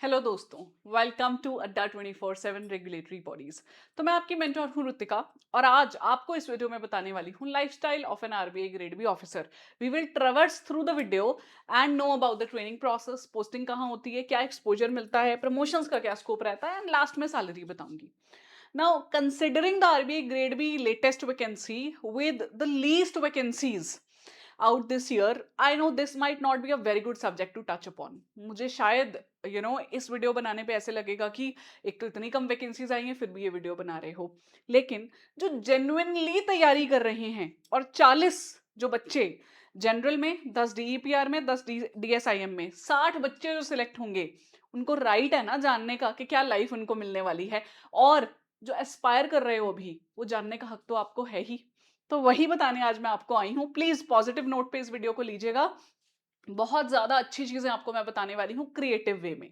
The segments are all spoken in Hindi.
हेलो दोस्तों, वेलकम टू अड्डा 24/7 रेगुलेटरी बॉडीज। तो मैं आपकी मेंटोर हूं ऋतिका और आज आपको इस वीडियो में बताने वाली हूं lifestyle of an RBI grade B officer. We will traverse through the video and know about the training process, posting कहाँ होती है, क्या एक्सपोजर मिलता है, प्रमोशंस का क्या स्कोप रहता है एंड लास्ट में सैलरी बताऊंगी। Now considering the RBI grade B latest vacancy with the least vacancies out this year, I know this might not be a very good subject to touch upon. मुझे शायद इस वीडियो बनाने पे ऐसे लगेगा कि एक तो इतनी कम वैकेंसीज आई हैं फिर भी ये वीडियो बना रहे हो, लेकिन जो जेन्युइनली तैयारी कर रहे हैं और 40 जो बच्चे जनरल में, 10 डीईपीआर में, 10 डीएसआईएम में, 60 बच्चे जो सिलेक्ट होंगे, उनको राइट है ना जानने का कि क्या लाइफ उनको मिलने वाली है। और जो एस्पायर कर रहे हो अभी, वो जानने का हक तो आपको है ही। तो वही बताने आज मैं आपको आई हूँ। प्लीज पॉजिटिव नोट पे इस वीडियो को लीजिएगा। बहुत ज्यादा अच्छी चीजें आपको मैं बताने वाली हूँ क्रिएटिव वे में।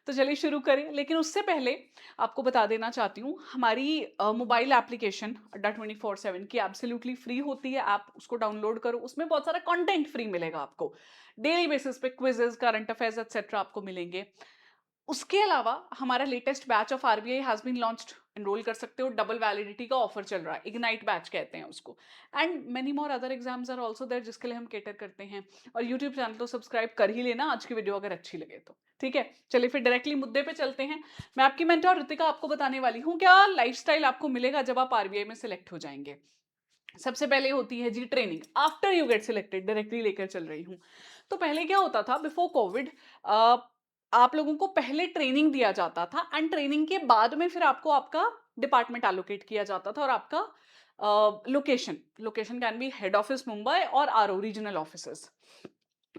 तो चलिए शुरू करें, लेकिन उससे पहले आपको बता देना चाहती हूँ हमारी मोबाइल एप्लीकेशन अड्डा 24/7 की एब्सोल्युटली फ्री होती है। आप उसको डाउनलोड करो, उसमें बहुत सारा कंटेंट फ्री मिलेगा आपको। डेली बेसिस पे क्विजेस, करंट अफेयर्स एक्सेट्रा आपको मिलेंगे। उसके अलावा हमारा latest batch of RBI has been launched. Enrol कर सकते हो, डबल वैलिडिटी का ऑफर चल रहा है, इग्नाइट बैच कहते हैं उसको। And many more other exams are also there जिसके लिए हम केटर करते हैं। और यूट्यूब चैनल तो सब्सक्राइब कर ही लेना आज की वीडियो अगर अच्छी लगे तो। ठीक है, चलिए फिर डायरेक्टली मुद्दे पे चलते हैं। मैं आपकी मेंटर ऋतिका आपको बताने वाली हूँ क्या लाइफस्टाइल आपको मिलेगा जब आप आरबीआई में सिलेक्ट हो जाएंगे। सबसे पहले होती है जी training after you get selected, directly लेकर चल रही हूँ। तो पहले क्या होता था बिफोर कोविड, आप लोगों को पहले ट्रेनिंग दिया जाता था एंड ट्रेनिंग के बाद में फिर आपको आपका डिपार्टमेंट एलोकेट किया जाता था और आपका location location can be head office Mumbai और आरओ रीजनल ऑफिसेस।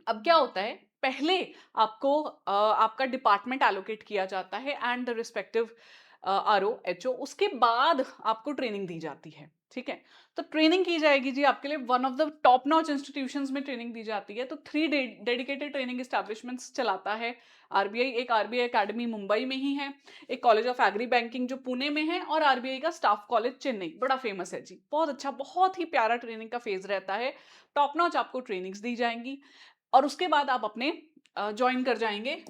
अब क्या होता है, पहले आपको आपका डिपार्टमेंट एलोकेट किया जाता है and the respective RO HO, उसके बाद आपको ट्रेनिंग दी जाती है। ठीक है, तो ट्रेनिंग की जाएगी जी आपके लिए one of the top notch institutions में ट्रेनिंग दी जाती है। तो 3 डेडिकेटेड ट्रेनिंग एस्टैब्लिशमेंट्स चलाता है आरबीआई। एक आरबीआई एकेडमी मुंबई में ही है, एक कॉलेज ऑफ एग्री बैंकिंग जो पुणे में है, और आरबीआई का स्टाफ कॉलेज चेन्नई, बड़ा फेमस है जी। बहुत अच्छा, बहुत ही प्यारा ट्रेनिंग का फेज रहता है। टॉप नॉच आपको ट्रेनिंग्स दी जाएंगी और उसके बाद आप अपने ज्वाइन कर जाएंगे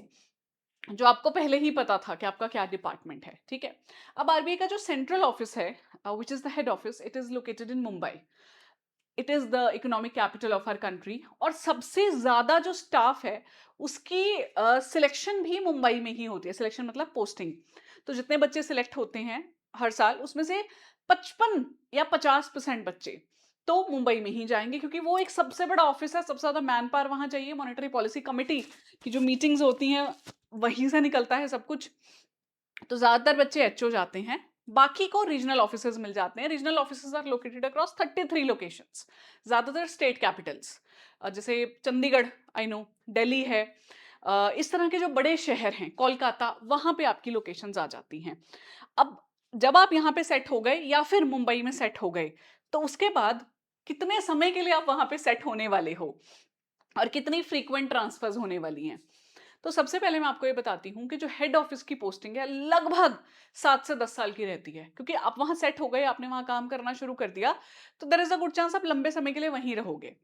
जो आपको पहले ही पता था कि आपका क्या डिपार्टमेंट है। ठीक है, अब आरबीआई का जो सेंट्रल ऑफिस है, which is the head office, it is located in Mumbai. It is the economic capital of our country और सबसे ज्यादा जो स्टाफ है उसकी सिलेक्शन भी मुंबई में ही होती है। सिलेक्शन मतलब पोस्टिंग। तो जितने बच्चे सिलेक्ट होते हैं हर साल, उसमें से 55 या 50% बच्चे तो मुंबई में ही जाएंगे, क्योंकि वो एक सबसे बड़ा ऑफिस है, सबसे ज्यादा मैन पावर वहां चाहिए। मॉनेटरी पॉलिसी कमेटी की जो मीटिंग्स होती हैं वहीं से निकलता है सब कुछ। तो ज्यादातर बच्चे एचओ जाते हैं, बाकी को रीजनल ऑफिसेज मिल जाते हैं। Regional offices are located across 33 locations, ज्यादातर स्टेट कैपिटल्स, जैसे चंडीगढ़, आई नो, दिल्ली है, इस तरह के जो बड़े शहर हैं, कोलकाता, वहां पे आपकी लोकेशंस आ जाती हैं। अब जब आप यहाँ पे सेट हो गए या फिर मुंबई में सेट हो गए, तो उसके बाद कितने समय के लिए आप वहां पे सेट होने वाले हो और कितनी फ्रीक्वेंट ट्रांसफर्स होने वाली हैं। तो सबसे पहले मैं आपको ये बताती हूँ कि जो हेड ऑफिस की पोस्टिंग है लगभग 7 से 10 साल की रहती है, क्योंकि आप वहां सेट हो गए, आपने वहां काम करना शुरू कर दिया, तो there is a good chance आप लंबे समय के लिए वहीं रहोगे।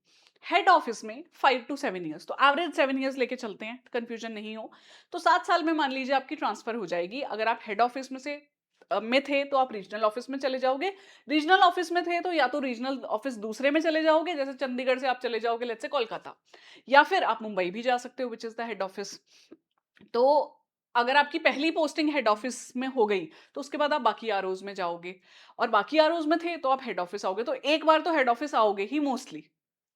हेड ऑफिस में 5 to 7 ईयर्स, तो एवरेज 7 ईयर्स लेके चलते हैं, कंफ्यूजन नहीं हो। तो 7 साल में मान लीजिए आपकी ट्रांसफर हो जाएगी। अगर आप हेड ऑफिस में से में थे तो आप रीजनल ऑफिस में चले जाओगे, रीजनल ऑफिस में थे तो या तो रीजनल ऑफिस दूसरे में चले जाओगे, जैसे चंडीगढ़ से आप चले जाओगे लेट्स से कोलकाता, या फिर आप मुंबई भी जा सकते हो which is the head office. तो अगर आपकी पहली पोस्टिंग हेड ऑफिस में हो गई तो उसके बाद आप बाकी आरओज में जाओगे, और बाकी आरओज में थे तो आप हेड ऑफिस आओगे। तो एक बार तो हेड ऑफिस आओगे ही मोस्टली,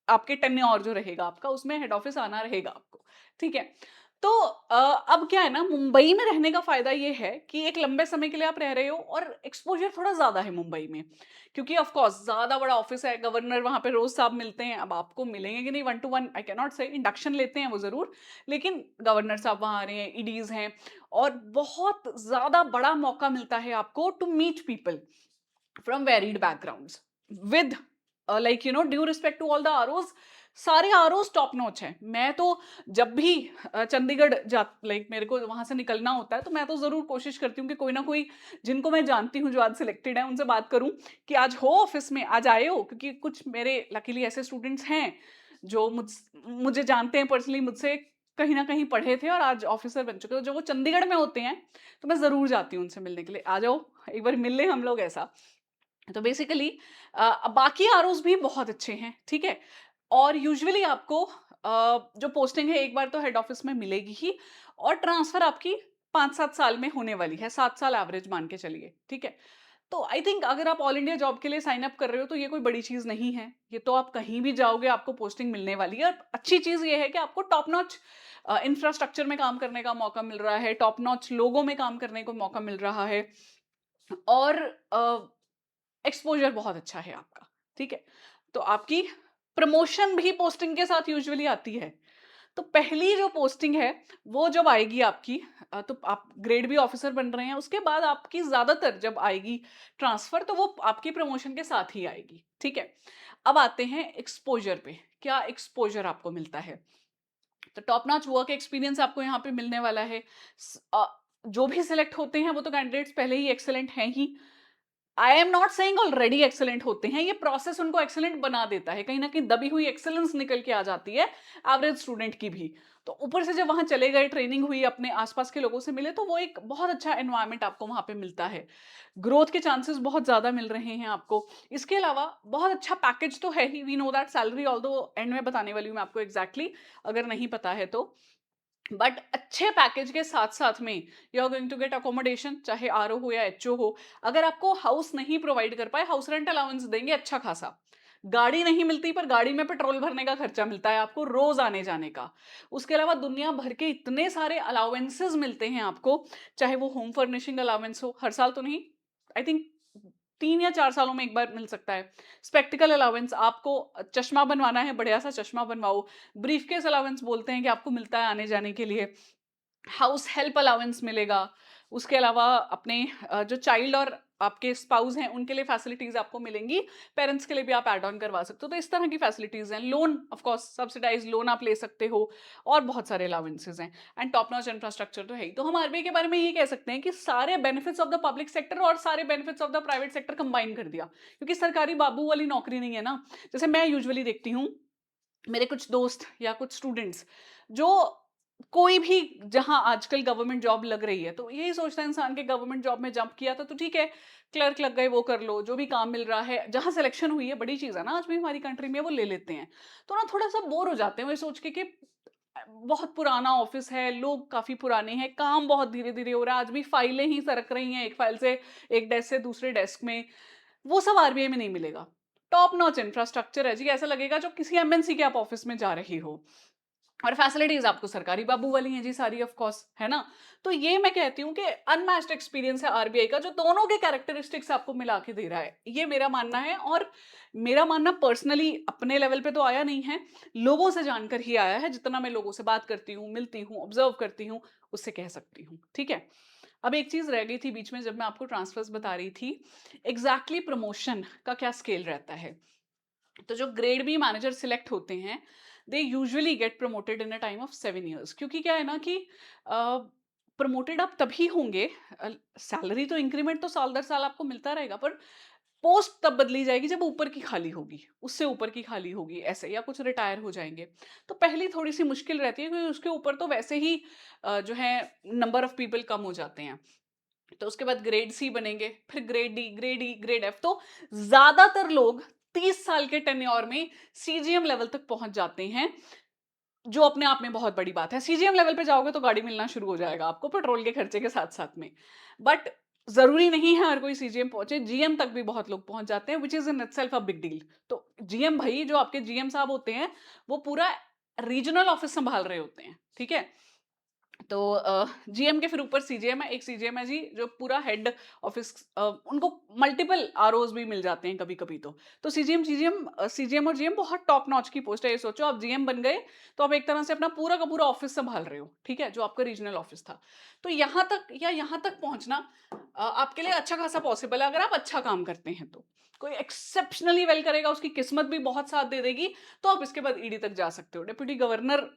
आपके टेन्योर जो रहेगा आपका उसमें हेड ऑफिस आना रहेगा आपको। ठीक है, तो अब क्या है ना, मुंबई में रहने का फायदा ये है कि एक लंबे समय के लिए आप रह रहे हो और एक्सपोजर थोड़ा ज्यादा है मुंबई में, क्योंकि ऑफ कोर्स ज्यादा बड़ा ऑफिस है। गवर्नर वहां पे रोज साहब मिलते हैं, अब आपको मिलेंगे कि नहीं 1 to 1 आई कैन नॉट से, इंडक्शन लेते हैं वो जरूर, लेकिन गवर्नर साहब वहां आ रहे हैं, ईडीज हैं, और बहुत ज्यादा बड़ा मौका मिलता है आपको to meet people from varied backgrounds with like due respect to all the ROs. सारे आरओज टॉप नॉच हैं। मैं तो जब भी चंडीगढ़ जा, लाइक मेरे को वहां से निकलना होता है, तो मैं तो जरूर कोशिश करती हूँ कि कोई ना कोई जिनको मैं जानती हूँ जो आज सिलेक्टेड है उनसे बात करूं कि आज हो ऑफिस में, आज आए हो, क्योंकि कुछ मेरे लकीली ऐसे स्टूडेंट्स हैं जो मुझे जानते हैं पर्सनली, मुझसे कहीं ना कहीं पढ़े थे और आज ऑफिसर बन चुके हो, जो वो चंडीगढ़ में होते हैं, तो मैं जरूर जाती हूँ उनसे मिलने के लिए। आ जाओ, एक बार मिल ले हम लोग ऐसा। तो बेसिकली बाकी आरओज भी बहुत अच्छे हैं, ठीक है। और यूजुअली आपको जो पोस्टिंग है एक बार तो हेड ऑफिस में मिलेगी ही, और ट्रांसफर आपकी 5-7 साल में होने वाली है, 7 साल एवरेज मान के चलिए, ठीक है। तो आई थिंक अगर आप ऑल इंडिया जॉब के लिए साइन अप कर रहे हो तो ये कोई बड़ी चीज नहीं है, ये तो आप कहीं भी जाओगे आपको पोस्टिंग मिलने वाली है। और अच्छी चीज ये है कि आपको टॉप नॉच इंफ्रास्ट्रक्चर में काम करने का मौका मिल रहा है, टॉप नॉच लोगों में काम करने को मौका मिल रहा है, और एक्सपोजर बहुत अच्छा है आपका, ठीक है। तो आपकी प्रमोशन भी पोस्टिंग के साथ यूजुअली आती है। तो पहली जो पोस्टिंग है वो जब आएगी आपकी, तो आप ग्रेड बी ऑफिसर बन रहे हैं, उसके बाद आपकी ज्यादातर जब आएगी ट्रांसफर तो वो आपकी प्रमोशन के साथ ही आएगी, ठीक है। अब आते हैं एक्सपोजर पे, क्या एक्सपोजर आपको मिलता है। तो टॉप नॉच वर्क एक्सपीरियंस आपको यहाँ पे मिलने वाला है। जो भी सिलेक्ट होते हैं वो तो कैंडिडेट्स पहले ही एक्सेलेंट हैं ही। I am not saying already excellent होते हैं, ये प्रोसेस उनको एक्सेलेंट बना देता है, कहीं ना कहीं दबी हुई एक्सेलेंस निकल के आ जाती है एवरेज स्टूडेंट की भी। तो ऊपर से जब वहां चले गए, ट्रेनिंग हुई, अपने आसपास के लोगों से मिले, तो वो एक बहुत अच्छा एनवायरनमेंट आपको वहां पे मिलता है। ग्रोथ के चांसेस बहुत ज्यादा मिल रहे हैं आपको। इसके अलावा बहुत अच्छा पैकेज तो है ही, we know that salary although end में बताने वाली हूँ मैं आपको एग्जैक्टली अगर नहीं पता है तो। बट अच्छे पैकेज के साथ साथ में you are going to get accommodation, चाहे आरओ हो या एचओ हो। अगर आपको हाउस नहीं प्रोवाइड कर पाए, हाउस रेंट अलाउंस देंगे अच्छा खासा। गाड़ी नहीं मिलती पर गाड़ी में पेट्रोल भरने का खर्चा मिलता है आपको रोज आने जाने का। उसके अलावा दुनिया भर के इतने सारे अलाउंसेस मिलते हैं आपको, चाहे वो होम फर्निशिंग अलाउंस हो, हर साल तो नहीं, आई थिंक 3 या 4 सालों में एक बार मिल सकता है। स्पेक्टिकल अलाउंस, आपको चश्मा बनवाना है, बढ़िया सा चश्मा बनवाओ। ब्रीफकेस अलाउंस बोलते हैं कि आपको मिलता है आने जाने के लिए। हाउस हेल्प अलाउंस मिलेगा। उसके अलावा अपने जो चाइल्ड और आपके स्पाउस हैं उनके लिए फैसिलिटीज आपको मिलेंगी। पेरेंट्स के लिए भी आप ऐड ऑन करवा सकते हो, तो इस तरह की फैसिलिटीज हैं। Loan, of course subsidised loan आप ले सकते हो, और बहुत सारे अलाउंसेज हैं। एंड टॉप नॉच इंफ्रास्ट्रक्चर तो है ही। तो हम आरबीआई के बारे में ये कह सकते हैं कि सारे benefits of the public sector और सारे benefits of the private sector combine कर दिया, क्योंकि सरकारी बाबू वाली नौकरी नहीं है ना। जैसे मैं यूजुअली देखती हूँ, मेरे कुछ दोस्त या कुछ स्टूडेंट्स जो कोई भी, जहां आजकल गवर्नमेंट जॉब लग रही है, तो यही सोचता है इंसान के गवर्नमेंट जॉब में जंप किया था तो ठीक है, क्लर्क लग गए वो कर लो, जो भी काम मिल रहा है, जहां सिलेक्शन हुई है, बड़ी चीज है ना आज भी हमारी कंट्री में, वो ले लेते हैं। तो ना थोड़ा सा बोर हो जाते हैं वो सोच के कि बहुत पुराना ऑफिस है, लोग काफी पुराने हैं, काम बहुत धीरे धीरे हो रहा है, आज भी फाइलें ही सरक रही हैं एक फाइल से, एक डेस्क से दूसरे डेस्क में। वो सब आरबीआई में नहीं मिलेगा। टॉप नॉच इंफ्रास्ट्रक्चर है जी, ऐसा लगेगा जो किसी एमएनसी के आप ऑफिस में जा रही हो। और फैसिलिटीज आपको सरकारी बाबू वाली हैं जी सारी, ऑफ कोर्स, है ना। तो ये मैं कहती हूँ कि अनमैच्ड एक्सपीरियंस है आरबीआई का, जो दोनों के कैरेक्टरिस्टिक्स आपको मिला के दे रहा है, ये मेरा मानना है। और मेरा मानना पर्सनली अपने लेवल पे तो आया नहीं है, लोगों से जानकर ही आया है, जितना मैं लोगों से बात करती हूँ, मिलती हूँ, ऑब्जर्व करती हूँ, उससे कह सकती हूँ, ठीक है। अब एक चीज रह गई थी बीच में जब मैं आपको ट्रांसफर्स बता रही थी, एग्जैक्टली प्रमोशन का क्या स्केल रहता है। तो जो ग्रेड बी मैनेजर सिलेक्ट होते हैं, they usually get promoted in a time of 7 years, क्योंकि क्या है ना कि प्रमोटेड आप तभी होंगे, सैलरी तो इंक्रीमेंट तो साल दर साल आपको मिलता रहेगा, पर पोस्ट तब बदली जाएगी जब ऊपर की खाली होगी, उससे ऊपर की खाली होगी ऐसे, या कुछ रिटायर हो जाएंगे। तो पहली थोड़ी सी मुश्किल रहती है, क्योंकि उसके ऊपर तो वैसे ही जो है नंबर ऑफ पीपल कम हो जाते हैं। तो उसके बाद ग्रेड सी बनेंगे, फिर ग्रेड डी, ग्रेड ई, ग्रेड एफ। तो ज्यादातर लोग 30 साल के टेन्योर में सीजीएम लेवल तक पहुंच जाते हैं, जो अपने आप में बहुत बड़ी बात है। सीजीएम लेवल पे जाओगे तो गाड़ी मिलना शुरू हो जाएगा आपको पेट्रोल के खर्चे के साथ साथ में। बट जरूरी नहीं है हर कोई सीजीएम पहुंचे, जीएम तक भी बहुत लोग पहुंच जाते हैं, which is in itself a big deal. तो जीएम भाई, जो आपके जीएम साहब होते हैं, वो पूरा रीजनल ऑफिस संभाल रहे होते हैं, ठीक है। तो जीएम के फिर ऊपर सीजीएम है, एक सीजीएम है जी जो पूरा हेड ऑफिस, उनको मल्टीपल आरओज भी मिल जाते हैं कभी कभी। तो सीजीएम सीजीएम और जीएम बहुत टॉप नॉच की पोस्ट है। ये सोचो आप जीएम बन गए तो आप एक तरह से अपना पूरा का पूरा ऑफिस संभाल रहे हो, ठीक है, जो आपका रीजनल ऑफिस था। तो यहाँ तक या यहाँ तक पहुंचना आपके लिए अच्छा खासा पॉसिबल है, अगर आप अच्छा काम करते हैं तो। कोई एक्सेप्शनली वेल करेगा, उसकी किस्मत भी बहुत साथ दे देगी, तो आप इसके बाद ईडी तक जा सकते हो। डिप्यूटी गवर्नर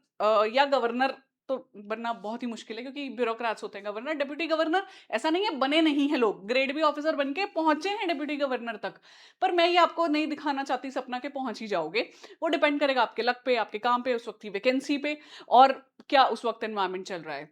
या गवर्नर तो बनना बहुत ही मुश्किल है, क्योंकि ब्यूरोक्रेट्स होते हैं। गवर्नर, डिप्यूटी गवर्नर, ऐसा नहीं है बने नहीं है लोग, ग्रेड बी ऑफिसर बन के पहुंचे हैं डिप्यूटी गवर्नर तक। पर मैं ये आपको नहीं दिखाना चाहती सपना के पहुंच ही जाओगे। वो डिपेंड करेगा आपके लक पे, आपके काम पे, उस वक्त की वैकेंसी पे, और क्या उस वक्त एनवायरमेंट चल रहा है।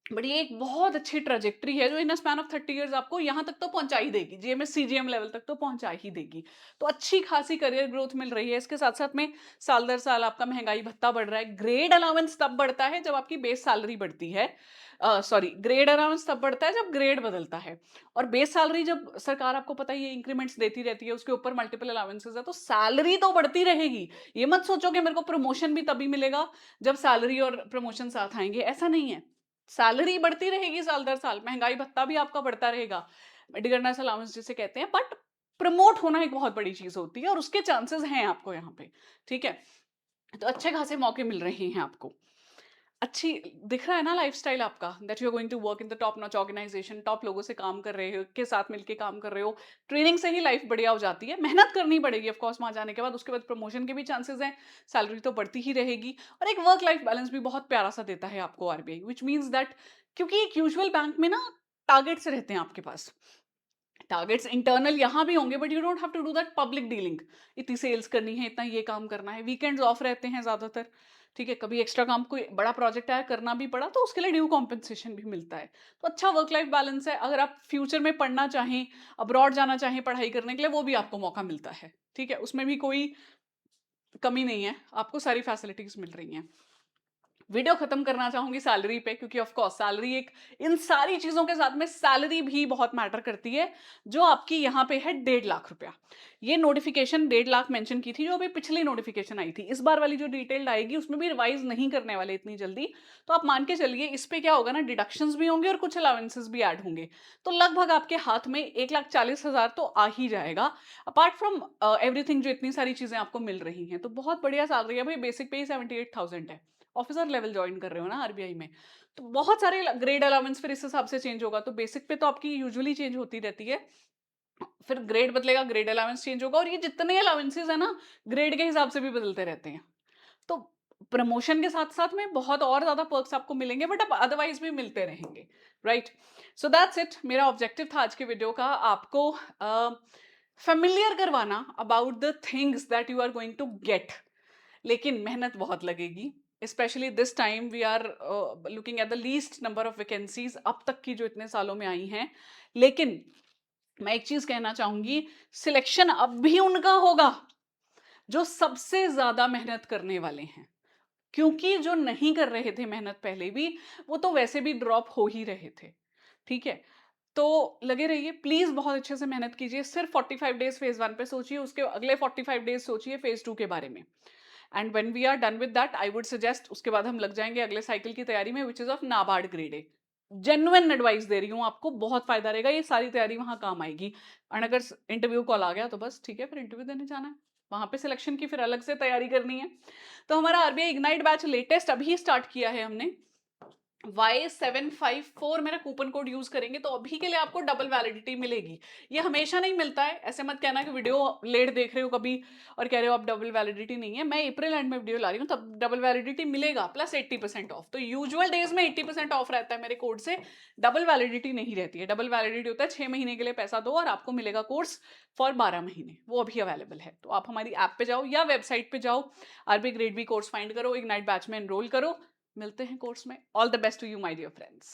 बट ये एक बहुत अच्छी ट्रेजेक्ट्री है जो इन स्पैन ऑफ 30 इयर्स आपको यहाँ तक तो पहुंचा ही देगी, जीएमएस सीजीएम लेवल तक तो पहुंचा ही देगी। तो अच्छी खासी करियर ग्रोथ मिल रही है। इसके साथ साथ में साल दर साल आपका महंगाई भत्ता बढ़ रहा है। ग्रेड अलाउंस तब बढ़ता है जब आपकी बेस सैलरी बढ़ती है, सॉरी, ग्रेड अलाउंस तब बढ़ता है जब ग्रेड बदलता है। और बेस सैलरी जब सरकार, आपको पता ही है, इंक्रीमेंट्स देती रहती है, उसके ऊपर मल्टीपल अलाउंसेस है, तो सैलरी तो बढ़ती रहेगी। ये मत सोचो कि मेरे को प्रमोशन भी तभी मिलेगा जब सैलरी और प्रमोशन साथ आएंगे, ऐसा नहीं है। सैलरी बढ़ती रहेगी साल दर साल, महंगाई भत्ता भी आपका बढ़ता रहेगा, डिगरनेस अलाउंस जिसे कहते हैं, बट प्रमोट होना एक बहुत बड़ी चीज होती है और उसके चांसेस हैं आपको यहाँ पे। ठीक है, तो अच्छे खासे मौके मिल रहे हैं आपको। अच्छी दिख रहा है ना लाइफस्टाइल आपका, that you are going to work in the top notch organisation, top लोगों से काम कर रहे हो, के साथ मिलके काम कर रहे हो। ट्रेनिंग से ही लाइफ बढ़िया हो जाती है, मेहनत करनी पड़ेगी ऑफ कोर्स वहां जाने के बाद, उसके बाद प्रमोशन के भी चांसेस हैं, सैलरी तो बढ़ती ही रहेगी, और एक वर्क लाइफ बैलेंस भी बहुत प्यारा सा देता है आपको आरबीआई, विच मीन्स दैट, क्योंकि एक यूजुअल बैंक में ना टारगेट्स रहते हैं आपके पास। टारगेट्स इंटरनल यहाँ भी होंगे, but you don't have to do that public dealing. इतनी सेल्स करनी है, इतना ये काम करना है, वीकेंड्स ऑफ रहते हैं ज्यादातर। ठीक है, कभी एक्स्ट्रा काम, कोई बड़ा प्रोजेक्ट आया करना भी पड़ा तो उसके लिए ड्यू कॉम्पेंसेशन भी मिलता है। तो अच्छा वर्क लाइफ बैलेंस है। अगर आप फ्यूचर में पढ़ना चाहें, अब्रॉड जाना चाहें पढ़ाई करने के लिए, वो भी आपको मौका मिलता है। ठीक है, उसमें भी कोई कमी नहीं है, आपको सारी फैसिलिटीज मिल रही हैं। वीडियो खत्म करना चाहूंगी सैलरी पे, क्योंकि ऑफ कोर्स सैलरी एक, इन सारी चीजों के साथ में सैलरी भी बहुत मैटर करती है, जो आपकी यहाँ पे है 1.5 लाख रुपया। ये नोटिफिकेशन 1.5 लाख मेंशन की थी जो अभी पिछली नोटिफिकेशन आई थी, इस बार वाली जो डिटेल्ड आएगी उसमें भी रिवाइज नहीं करने वाले इतनी जल्दी। तो आप मान के चलिए इस पे क्या होगा ना, डिडक्शंस भी होंगे और कुछ अलाउंसेस भी ऐड होंगे, तो लगभग आपके हाथ में 1,40,000 तो आ ही जाएगा, अपार्ट फ्रॉम एवरीथिंग, जो इतनी सारी चीजें आपको मिल रही हैं। तो बहुत बढ़िया सैलरी है भाई, बेसिक पे ही 78,000 है, ऑफिसर लेवल ज्वाइन कर रहे हो ना आरबीआई में, तो बहुत सारे ग्रेड अलाउंस फिर इस हिसाब से चेंज होगा। तो बेसिक पे तो आपकी यूजुअली चेंज होती रहती है, फिर ग्रेड बदलेगा, ग्रेड अलाउंस चेंज होगा, और ये जितने अलाउंसेस है ना, ग्रेड के हिसाब से भी बदलते रहते हैं। तो प्रमोशन के साथ साथ में बहुत और ज्यादा पर्क्स आपको मिलेंगे, बट अब अदरवाइज भी मिलते रहेंगे, राइट। सो दैट्स इट, मेरा ऑब्जेक्टिव था आज के वीडियो का, आपको फेमिलियर करवाना about the things that you are going to get. लेकिन मेहनत बहुत लगेगी, specially this time we are looking at the least number of vacancies अब तक की जो इतने सालों में आई हैं। लेकिन मैं एक चीज कहना चाहूंगी, सिलेक्शन अब भी उनका होगा जो सबसे ज्यादा मेहनत करने वाले हैं, क्योंकि जो नहीं कर रहे थे मेहनत पहले भी, वो तो वैसे भी ड्रॉप हो ही रहे थे। ठीक है, तो लगे रहिए प्लीज, बहुत अच्छे से मेहनत कीजिए। सिर्फ 45 डेज फेज 1 पे सोचिए, उसके अगले 45 डेज सोचिए फेज 2 के बारे में, and when we are done with that I would suggest, उसके बाद हम लग जाएंगे अगले साइकिल की तैयारी में, which is of NABARD grade A. Genuine advice दे रही हूँ आपको, बहुत फायदा रहेगा, ये सारी तैयारी वहां काम आएगी। और अगर इंटरव्यू कॉल आ गया तो बस ठीक है, फिर इंटरव्यू देने जाना है, वहां पे सिलेक्शन की फिर अलग से तैयारी करनी है। तो हमारा आरबीआई इग्नाइट बैच लेटेस्ट अभी स्टार्ट किया है हमने, Y754 मेरा कूपन कोड यूज करेंगे तो अभी के लिए आपको डबल वैलिडिटी मिलेगी। ये हमेशा नहीं मिलता है, ऐसे मत कहना कि वीडियो लेट देख रहे हो कभी और कह रहे हो अब डबल वैलिडिटी नहीं है। मैं अप्रैल एंड में वीडियो ला रही हूँ, तब डबल वैलिडिटी मिलेगा प्लस 80% ऑफ। तो यूजुअल डेज में 80% ऑफ रहता है मेरे कोड से, डबल वैलिडिटी नहीं रहती है। डबल वैलिडिटी होता है 6 महीने के लिए पैसा दो और आपको मिलेगा कोर्स फॉर 12 महीने, वो अभी अवेलेबल है। तो आप हमारी ऐप पे जाओ या वेबसाइट पे जाओ, RB grade B course find करो, इग्नाइट बैच में एनरोल करो। मिलते हैं कोर्स में। All the best to you my dear friends.